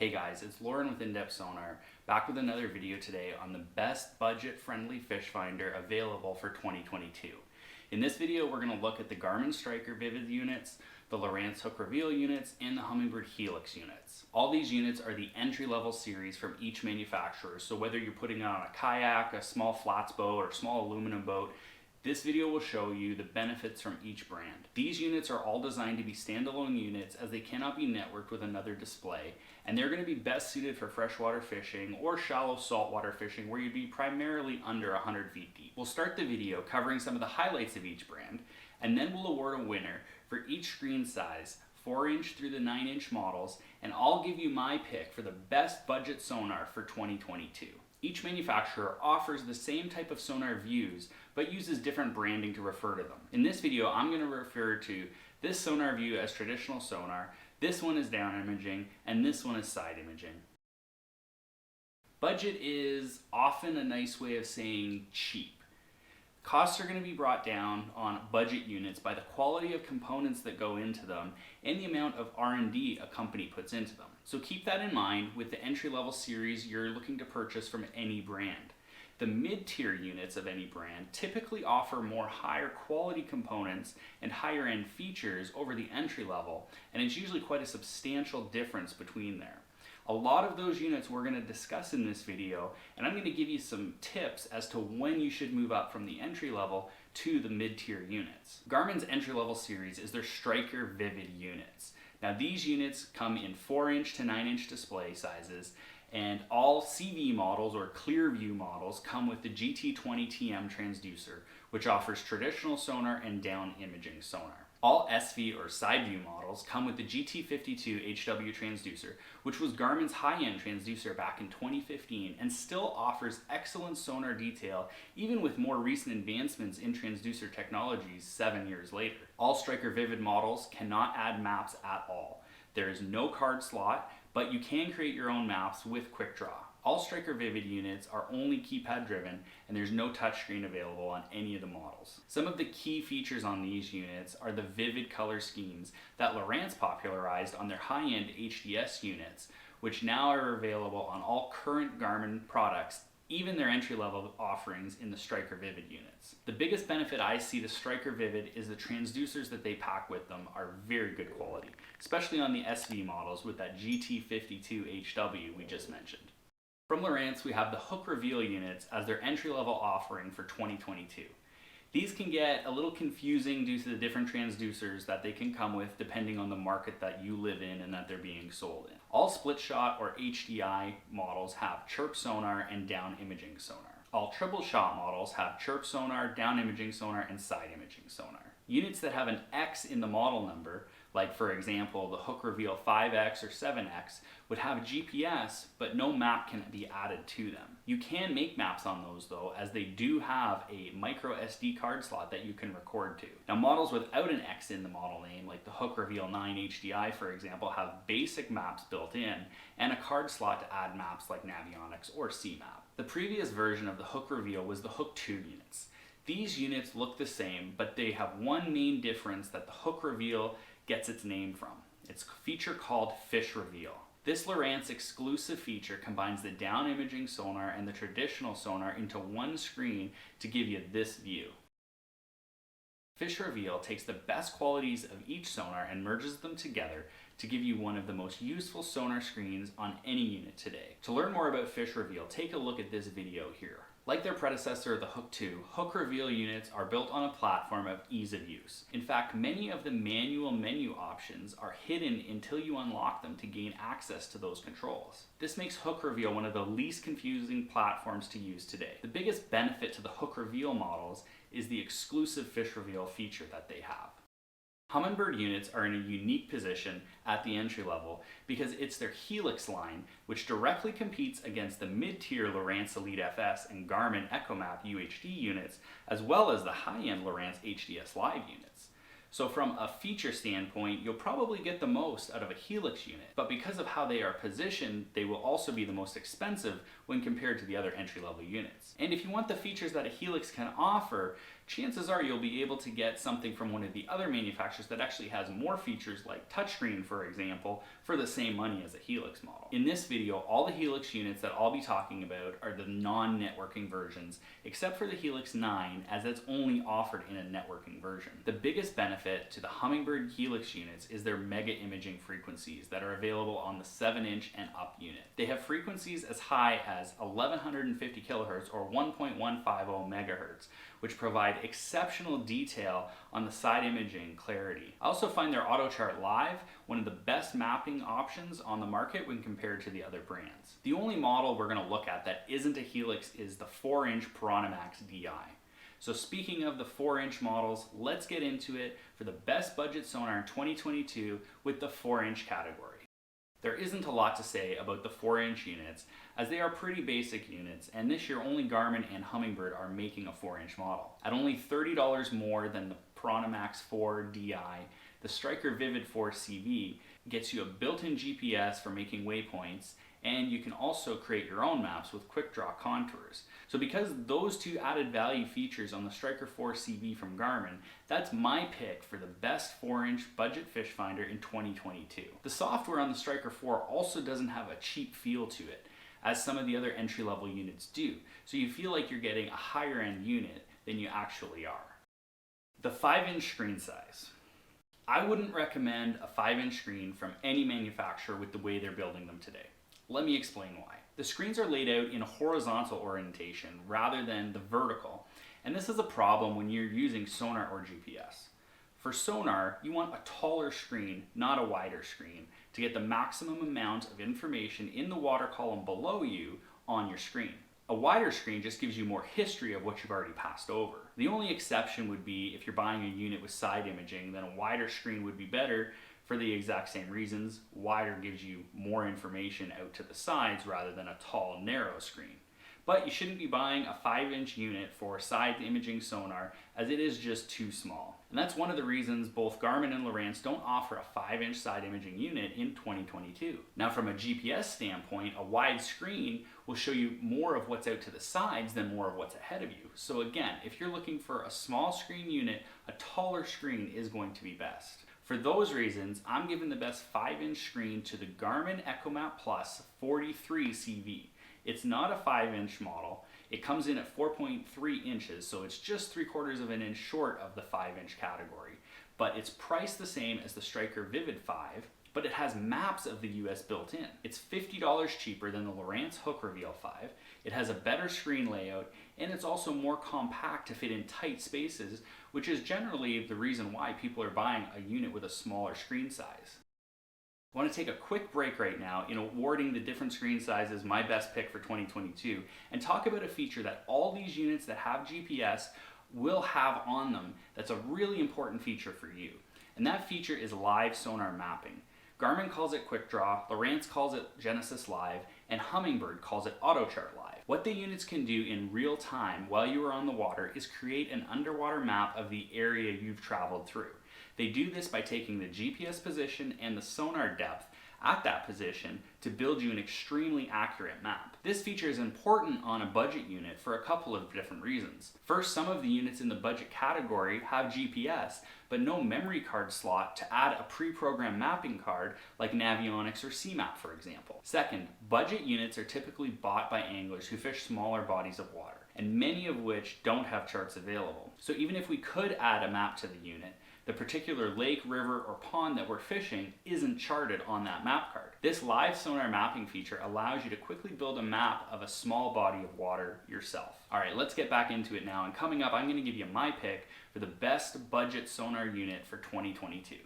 Hey guys, it's Lauren with In-Depth Sonar, back with another video today on the best budget-friendly fish finder available for 2022. In this video, we're going to look at the Garmin Striker Vivid units, the Lowrance Hook Reveal units, and the Humminbird Helix units. All these units are the entry-level series from each manufacturer, so whether you're putting it on a kayak, a small flats boat, or a small aluminum boat, this video will show you the benefits from each brand. These units are all designed to be standalone units as they cannot be networked with another display, and they're going to be best suited for freshwater fishing or shallow saltwater fishing where you'd be primarily under 100 feet deep. We'll start the video covering some of the highlights of each brand, and then we'll award a winner for each screen size, 4-inch through the 9-inch models, and I'll give you my pick for the best budget sonar for 2022. Each manufacturer offers the same type of sonar views, but uses different branding to refer to them. In this video, I'm going to refer to this sonar view as traditional sonar, this one is down imaging, and this one is side imaging. Budget is often a nice way of saying cheap. Costs are going to be brought down on budget units by the quality of components that go into them and the amount of R&D a company puts into them. So keep that in mind with the entry-level series you're looking to purchase from any brand. The mid-tier units of any brand typically offer more higher quality components and higher end features over the entry level, and it's usually quite a substantial difference between there. A lot of those units we're going to discuss in this video, and I'm going to give you some tips as to when you should move up from the entry level to the mid-tier units. Garmin's entry-level series is their Striker Vivid units. Now these units come in 4-inch to 9-inch display sizes, and all CV models or clear view models come with the GT20TM transducer, which offers traditional sonar and down imaging sonar. All SV or side view models come with the GT52 HW transducer, which was Garmin's high-end transducer back in 2015 and still offers excellent sonar detail even with more recent advancements in transducer technologies 7 years later. All Striker Vivid models cannot add maps at all. There is no card slot, but you can create your own maps with Quick Draw. All Striker Vivid units are only keypad driven, and there's no touchscreen available on any of the models. Some of the key features on these units are the vivid color schemes that Lowrance popularized on their high-end HDS units, which now are available on all current Garmin products, even their entry-level offerings in the Striker Vivid units. The biggest benefit I see to Striker Vivid is the transducers that they pack with them are very good quality, especially on the SV models with that GT52 HW we just mentioned. From Lowrance, we have the Hook Reveal units as their entry-level offering for 2022. These can get a little confusing due to the different transducers that they can come with depending on the market that you live in and that they're being sold in. All split shot or HDI models have chirp sonar and down imaging sonar. All triple shot models have chirp sonar, down imaging sonar, and side imaging sonar. Units that have an X in the model number, like for example the Hook Reveal 5X or 7X, would have a GPS, but no map can be added to them. You can make maps on those though, as they do have a micro SD card slot that you can record to. Now models without an X in the model name, like the Hook Reveal 9 HDI for example, have basic maps built in and a card slot to add maps like Navionics or CMap. The previous version of the Hook Reveal was the Hook 2 units. These units look the same, but they have one main difference that the Hook Reveal gets its name from. It's a feature called Fish Reveal. This Lowrance exclusive feature combines the down imaging sonar and the traditional sonar into one screen to give you this view. Fish Reveal takes the best qualities of each sonar and merges them together to give you one of the most useful sonar screens on any unit today. To learn more about Fish Reveal, take a look at this video here. Like their predecessor, the Hook 2, Hook Reveal units are built on a platform of ease of use. In fact, many of the manual menu options are hidden until you unlock them to gain access to those controls. This makes Hook Reveal one of the least confusing platforms to use today. The biggest benefit to the Hook Reveal models is the exclusive Fish Reveal feature that they have. Humminbird units are in a unique position at the entry level because it's their Helix line, which directly competes against the mid-tier Lowrance Elite FS and Garmin EchoMap UHD units, as well as the high-end Lowrance HDS Live units. So from a feature standpoint, you'll probably get the most out of a Helix unit, but because of how they are positioned, they will also be the most expensive when compared to the other entry-level units. And if you want the features that a Helix can offer, chances are you'll be able to get something from one of the other manufacturers that actually has more features like touchscreen, for example, for the same money as a Helix model. In this video, all the Helix units that I'll be talking about are the non-networking versions, except for the Helix 9, as it's only offered in a networking version. The biggest benefit to the Humminbird Helix units is their mega imaging frequencies that are available on the 7-inch and up unit. They have frequencies as high as 1150 kilohertz or 1.150 megahertz, which provide exceptional detail on the side imaging clarity. I also find their AutoChart Live one of the best mapping options on the market when compared to the other brands. The only model we're going to look at that isn't a Helix is the 4-inch Piranha Max DI. So speaking of the 4-inch models, let's get into it for the best budget sonar in 2022 with the 4-inch category. There isn't a lot to say about the 4-inch units, as they are pretty basic units, and this year only Garmin and Humminbird are making a 4-inch model. At only $30 more than the Piranha Max 4 DI, the Striker Vivid 4 CV gets you a built-in GPS for making waypoints, and you can also create your own maps with quick draw contours. So because those two added value features on the Striker 4 CV from Garmin, that's my pick for the best 4-inch budget fish finder in 2022. The software on the Striker 4 also doesn't have a cheap feel to it, as some of the other entry-level units do, so you feel like you're getting a higher-end unit than you actually are. The 5-inch screen size. I wouldn't recommend a 5-inch screen from any manufacturer with the way they're building them today. Let me explain why. The screens are laid out in a horizontal orientation rather than the vertical, and this is a problem when you're using Sonar or GPS. For Sonar, you want a taller screen, not a wider screen, to get the maximum amount of information in the water column below you on your screen. A wider screen just gives you more history of what you've already passed over. The only exception would be if you're buying a unit with side imaging, then a wider screen would be better for the exact same reasons. Wider gives you more information out to the sides rather than a tall, narrow screen. But you shouldn't be buying a 5-inch unit for side imaging sonar, as it is just too small. And that's one of the reasons both Garmin and Lowrance don't offer a 5-inch side imaging unit in 2022. Now from a GPS standpoint, a wide screen will show you more of what's out to the sides than more of what's ahead of you. So again, if you're looking for a small screen unit, a taller screen is going to be best. For those reasons, I'm giving the best 5-inch screen to the Garmin EchoMap Plus 43 CV. It's not a 5-inch model. It comes in at 4.3 inches, so it's just 3/4 of an inch short of the 5-inch category. But it's priced the same as the Striker Vivid 5, but it has maps of the US built in. It's $50 cheaper than the Lowrance Hook Reveal 5. It has a better screen layout, and it's also more compact to fit in tight spaces, which is generally the reason why people are buying a unit with a smaller screen size. I want to take a quick break right now in awarding the different screen sizes my best pick for 2022 and talk about a feature that all these units that have GPS will have on them that's a really important feature for you. And that feature is live sonar mapping. Garmin calls it Quick Draw, Lowrance calls it Genesis Live, and Humminbird calls it AutoChart Live. What the units can do in real time while you are on the water is create an underwater map of the area you've traveled through. They do this by taking the GPS position and the sonar depth at that position to build you an extremely accurate map. This feature is important on a budget unit for a couple of different reasons. First, some of the units in the budget category have GPS, but no memory card slot to add a pre-programmed mapping card like Navionics or CMAP, for example. Second, budget units are typically bought by anglers who fish smaller bodies of water, and many of which don't have charts available. So even if we could add a map to the unit, the particular lake, river, or pond that we're fishing isn't charted on that map card. This live sonar mapping feature allows you to quickly build a map of a small body of water yourself. All right, let's get back into it now. And coming up, I'm going to give you my pick for the best budget sonar unit for 2022.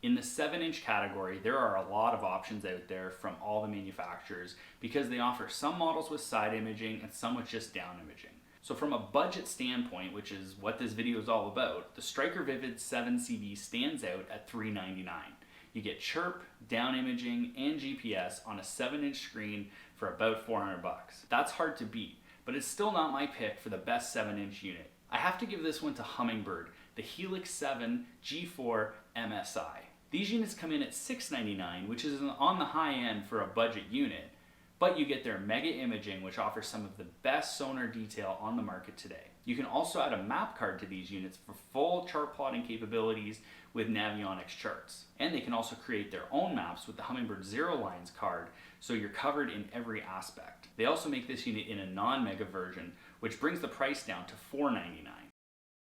In the 7-inch category, there are a lot of options out there from all the manufacturers because they offer some models with side imaging and some with just down imaging. So from a budget standpoint, which is what this video is all about, the Striker Vivid 7 CV stands out at $399. You get chirp, down imaging, and GPS on a 7-inch screen for about $400. That's hard to beat, but it's still not my pick for the best 7-inch unit. I have to give this one to Humminbird, the Helix 7 G4 MSI. These units come in at $699, which is on the high end for a budget unit, but you get their mega imaging, which offers some of the best sonar detail on the market today. You can also add a map card to these units for full chart plotting capabilities with Navionics charts. And they can also create their own maps with the Humminbird Zero Lines card, so you're covered in every aspect. They also make this unit in a non-mega version, which brings the price down to $499.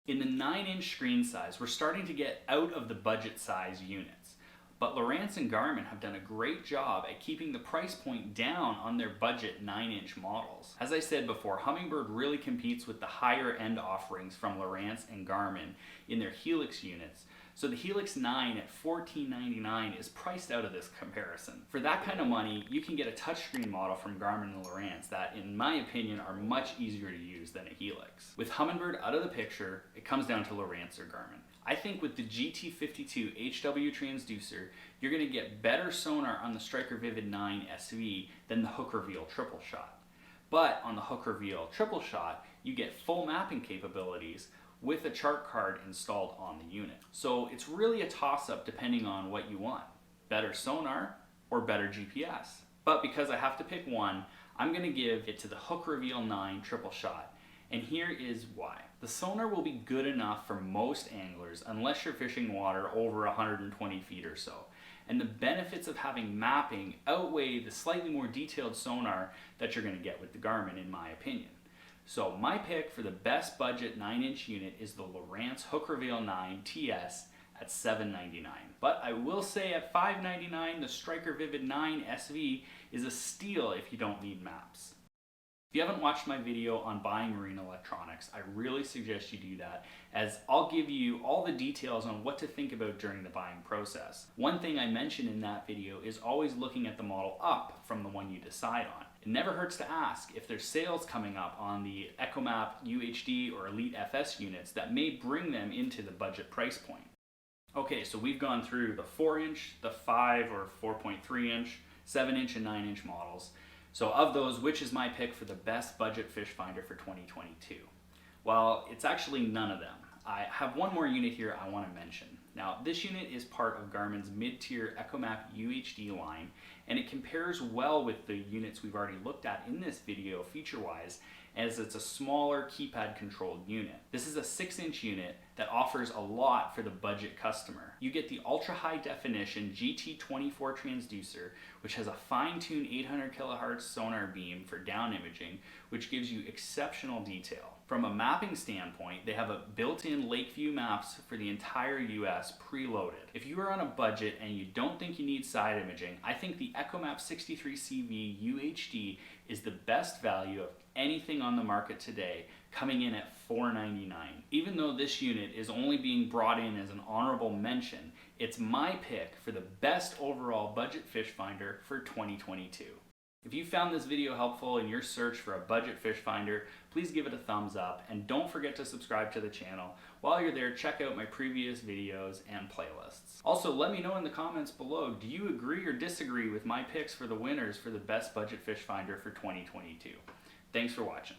In the 9-inch screen size, we're starting to get out of the budget size units. But Lowrance and Garmin have done a great job at keeping the price point down on their budget 9-inch models. As I said before, Humminbird really competes with the higher end offerings from Lowrance and Garmin in their Helix units. So the Helix 9 at $1499 is priced out of this comparison. For that kind of money, you can get a touchscreen model from Garmin and Lowrance that, in my opinion, are much easier to use than a Helix. With Humminbird out of the picture, it comes down to Lowrance or Garmin. I think with the GT52 HW transducer, you're going to get better sonar on the Striker Vivid 9 SV than the Hook Reveal Triple Shot. But on the Hook Reveal Triple Shot, you get full mapping capabilities with a chart card installed on the unit. So it's really a toss-up depending on what you want. Better sonar or better GPS. But because I have to pick one, I'm going to give it to the Hook Reveal 9 Triple Shot. And here is why. The sonar will be good enough for most anglers unless you're fishing water over 120 feet or so. And the benefits of having mapping outweigh the slightly more detailed sonar that you're going to get with the Garmin, in my opinion. So my pick for the best budget 9-inch unit is the Lowrance Hook Reveal 9 TS at $799. But I will say at $599, the Striker Vivid 9 SV is a steal if you don't need maps. If you haven't watched my video on buying marine electronics, I really suggest you do that, as I'll give you all the details on what to think about during the buying process. One thing I mentioned in that video is always looking at the model up from the one you decide on. It never hurts to ask if there's sales coming up on the EchoMap UHD or Elite FS units that may bring them into the budget price point. Okay, so we've gone through the 4-inch, the 5 or 4.3-inch, 7-inch and 9-inch models. So of those, which is my pick for the best budget fish finder for 2022? Well, it's actually none of them. I have one more unit here I want to mention. Now, this unit is part of Garmin's mid-tier EchoMap UHD line, and it compares well with the units we've already looked at in this video feature-wise, as it's a smaller keypad-controlled unit. This is a 6-inch unit that offers a lot for the budget customer. You get the ultra-high definition GT24 transducer, which has a fine-tuned 800 kilohertz sonar beam for down imaging, which gives you exceptional detail. From a mapping standpoint, they have a built-in lake view maps for the entire US preloaded. If you are on a budget and you don't think you need side imaging, I think the EchoMap 63CV UHD is the best value of anything on the market today, coming in at $499. Even though this unit is only being brought in as an honorable mention, it's my pick for the best overall budget fish finder for 2022. If you found this video helpful in your search for a budget fish finder, please give it a thumbs up and don't forget to subscribe to the channel. While you're there, check out my previous videos and playlists. Also, let me know in the comments below, do you agree or disagree with my picks for the winners for the best budget fish finder for 2022? Thanks for watching.